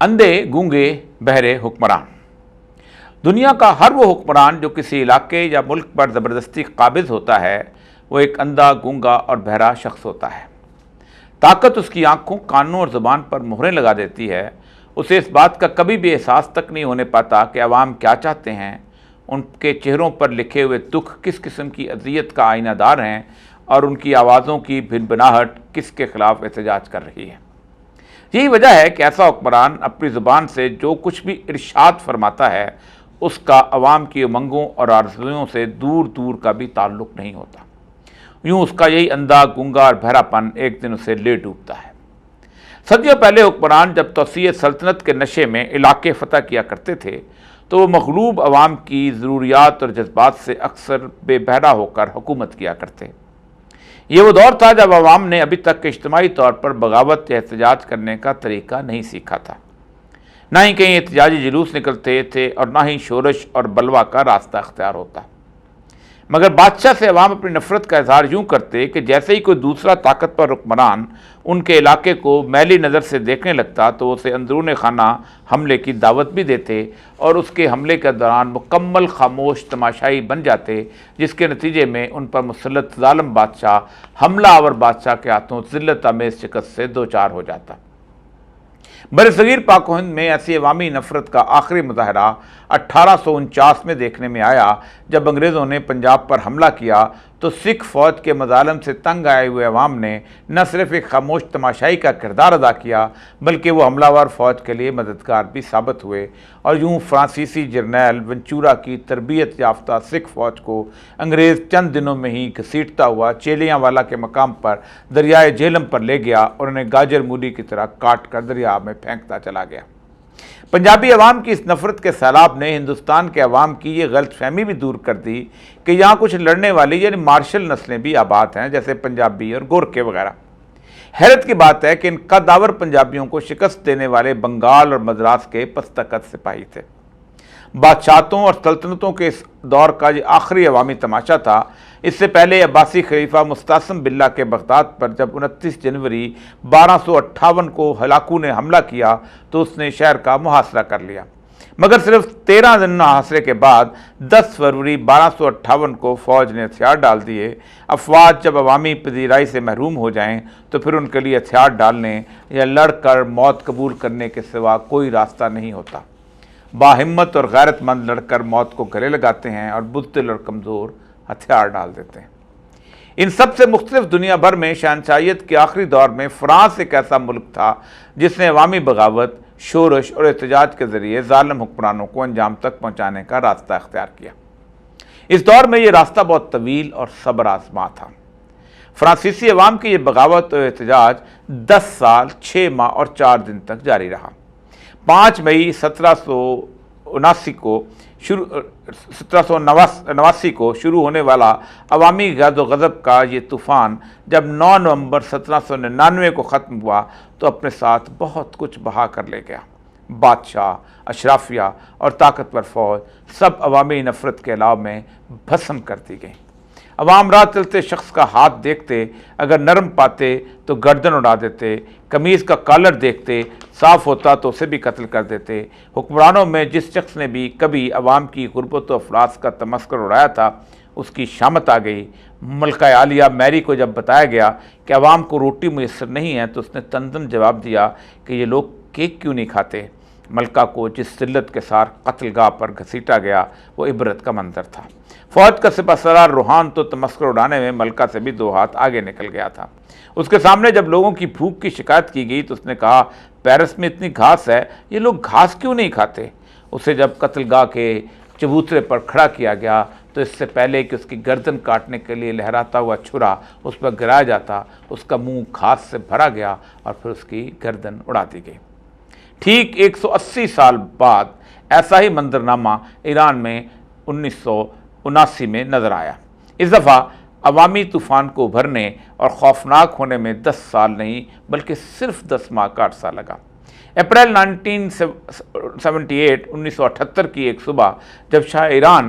اندھے گونگے بہرے حکمران۔ دنیا کا ہر وہ حکمران جو کسی علاقے یا ملک پر زبردستی قابض ہوتا ہے وہ ایک اندھا گونگا اور بہرا شخص ہوتا ہے۔ طاقت اس کی آنکھوں، کانوں اور زبان پر مہریں لگا دیتی ہے۔ اسے اس بات کا کبھی بھی احساس تک نہیں ہونے پاتا کہ عوام کیا چاہتے ہیں، ان کے چہروں پر لکھے ہوئے دکھ کس قسم کی اذیت کا آئینہ دار ہیں اور ان کی آوازوں کی بھنبھناہٹ کس کے خلاف احتجاج کر رہی ہے۔ یہی وجہ ہے کہ ایسا حکمران اپنی زبان سے جو کچھ بھی ارشاد فرماتا ہے اس کا عوام کی امنگوں اور آرزوؤں سے دور دور کا بھی تعلق نہیں ہوتا۔ یوں اس کا یہی اندھا گونگا اور بہرا پن ایک دن اسے لے ڈوبتا ہے۔ صدیوں پہلے حکمران جب توسیع سلطنت کے نشے میں علاقے فتح کیا کرتے تھے تو وہ مغلوب عوام کی ضروریات اور جذبات سے اکثر بے بہرا ہو کر حکومت کیا کرتے۔ یہ وہ دور تھا جب عوام نے ابھی تک اجتماعی طور پر بغاوت یا احتجاج کرنے کا طریقہ نہیں سیکھا تھا۔ نہ ہی کہیں احتجاجی جلوس نکلتے تھے اور نہ ہی شورش اور بلوہ کا راستہ اختیار ہوتا۔ مگر بادشاہ سے عوام اپنی نفرت کا اظہار یوں کرتے کہ جیسے ہی کوئی دوسرا طاقتور حکمران ان کے علاقے کو میلی نظر سے دیکھنے لگتا تو اسے اندرون خانہ حملے کی دعوت بھی دیتے اور اس کے حملے کے دوران مکمل خاموش تماشائی بن جاتے، جس کے نتیجے میں ان پر مسلط ظالم بادشاہ حملہ آور بادشاہ کے ہاتھوں ذلت آمیز شکست سے دوچار ہو جاتا۔ برصغیر پاک و ہند میں ایسی عوامی نفرت کا آخری مظاہرہ 1849 میں دیکھنے میں آیا جب انگریزوں نے پنجاب پر حملہ کیا تو سکھ فوج کے مظالم سے تنگ آئے ہوئے عوام نے نہ صرف ایک خاموش تماشائی کا کردار ادا کیا بلکہ وہ حملہ آور فوج کے لیے مددگار بھی ثابت ہوئے، اور یوں فرانسیسی جرنیل ونچورا کی تربیت یافتہ سکھ فوج کو انگریز چند دنوں میں ہی گھسیٹتا ہوا چیلیاں والا کے مقام پر دریائے جہلم پر لے گیا اور انہیں گاجر مولی کی طرح کاٹ کر دریا میں پھینکتا چلا گیا۔ پنجابی عوام کی اس نفرت کے سیلاب نے ہندوستان کے عوام کی یہ غلط فہمی بھی دور کر دی کہ یہاں کچھ لڑنے والی یعنی مارشل نسلیں بھی آباد ہیں، جیسے پنجابی اور گورکھے وغیرہ۔ حیرت کی بات ہے کہ ان قداور پنجابیوں کو شکست دینے والے بنگال اور مدراس کے پستقت سپاہی تھے۔ بادشاہتوں اور سلطنتوں کے اس دور کا یہ آخری عوامی تماشا تھا۔ اس سے پہلے عباسی خلیفہ مستعصم باللہ کے بغداد پر جب 29 جنوری 1258 کو ہلاکو نے حملہ کیا تو اس نے شہر کا محاصرہ کر لیا، مگر صرف 13 دن محاصرے کے بعد 10 فروری 1258 کو فوج نے ہتھیار ڈال دیے۔ افواج جب عوامی پذیرائی سے محروم ہو جائیں تو پھر ان کے لیے ہتھیار ڈالنے یا لڑ کر موت قبول کرنے کے سوا کوئی راستہ نہیں ہوتا۔ باہمت اور غیرت مند لڑ کر موت کو گلے لگاتے ہیں اور بزدل اور کمزور ہتھیار ڈال دیتے ہیں۔ ان سب سے مختلف دنیا بھر میں شہنشاہیت کے آخری دور میں فرانس ایک ایسا ملک تھا جس نے عوامی بغاوت، شورش اور احتجاج کے ذریعے ظالم حکمرانوں کو انجام تک پہنچانے کا راستہ اختیار کیا۔ اس دور میں یہ راستہ بہت طویل اور صبر آزما تھا۔ فرانسیسی عوام کی یہ بغاوت اور احتجاج 10 سال 6 ماہ اور 4 دن تک جاری رہا۔ 5 مئی 1789 کو شروع ہونے والا عوامی غض و غضب کا یہ طوفان جب 9 نومبر 1799 کو ختم ہوا تو اپنے ساتھ بہت کچھ بہا کر لے گیا۔ بادشاہ، اشرافیہ اور طاقتور فوج سب عوامی نفرت کے علاوہ میں بھسم کر دی گئیں۔ عوام راہ چلتے شخص کا ہاتھ دیکھتے اگر نرم پاتے تو گردن اڑا دیتے، قمیض کا کالر دیکھتے صاف ہوتا تو اسے بھی قتل کر دیتے۔ حکمرانوں میں جس شخص نے بھی کبھی عوام کی غربت و افلاس کا تمسخر اڑایا تھا اس کی شامت آ گئی۔ ملکہ عالیہ میری کو جب بتایا گیا کہ عوام کو روٹی میسر نہیں ہے تو اس نے تندن جواب دیا کہ یہ لوگ کیک کیوں نہیں کھاتے۔ ملکہ کو جس ذلت کے ساتھ قتل گاہ پر گھسیٹا گیا وہ عبرت کا منظر تھا۔ فوج کا سپہ سالار روحان تو تمسخر اڑانے میں ملکہ سے بھی 2 ہاتھ آگے نکل گیا تھا۔ اس کے سامنے جب لوگوں کی بھوک کی شکایت کی گئی تو اس نے کہا پیرس میں اتنی گھاس ہے، یہ لوگ گھاس کیوں نہیں کھاتے؟ اسے جب قتل گاہ کے چبوترے پر کھڑا کیا گیا تو اس سے پہلے کہ اس کی گردن کاٹنے کے لیے لہراتا ہوا چھرا اس پر گرایا جاتا اس کا منہ گھاس سے بھرا گیا اور پھر اس کی گردن اڑا دی گئی۔ ٹھیک 180 سال بعد ایسا ہی منظرنامہ ایران میں 1979 میں نظر آیا۔ اس دفعہ عوامی طوفان کو ابھرنے اور خوفناک ہونے میں 10 سال نہیں بلکہ صرف 10 ماہ کا عرصہ لگا۔ اپریل 1978 کی ایک صبح جب شاہ ایران